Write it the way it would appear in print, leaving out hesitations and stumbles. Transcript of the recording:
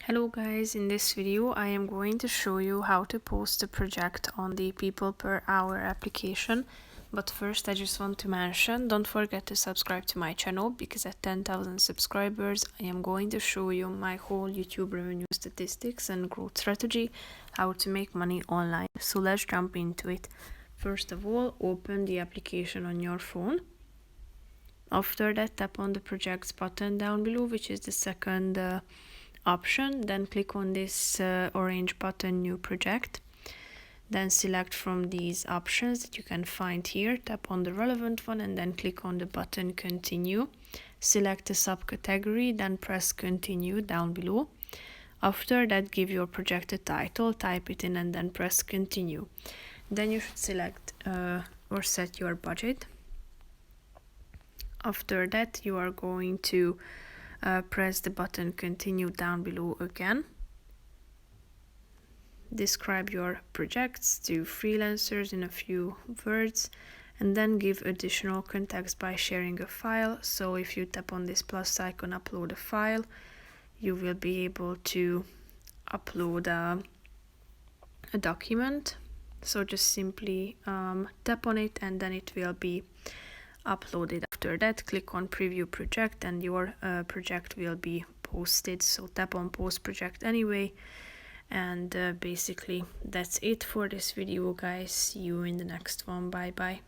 Hello guys, in this video I am going to show you how to post a project on the PeoplePerHour application. But first I just want to mention, don't forget to subscribe to my channel because at 10,000 subscribers I am going to show you my whole YouTube revenue statistics and growth strategy, how to make money online. So let's jump into it. First of all, open the application on your phone. After that, tap on the projects button down below, which is the second option. Then click on this orange button, new project. Then select from these options that you can find here, tap on the relevant one and then click on the button continue. Select a subcategory, then press continue down below. After that, give your project a title, type it in and then press continue. Then you should select or set your budget. After that, you are going to press the button continue down below again. Describe your projects to freelancers in a few words and then give additional context by sharing a file. So if you tap on this plus icon, upload a file, you will be able to upload a document. So just simply tap on it and then it will be uploaded. After that, click on preview project and your project will be posted. So tap on post project anyway. And basically that's it for this video guys. See you in the next one. Bye bye.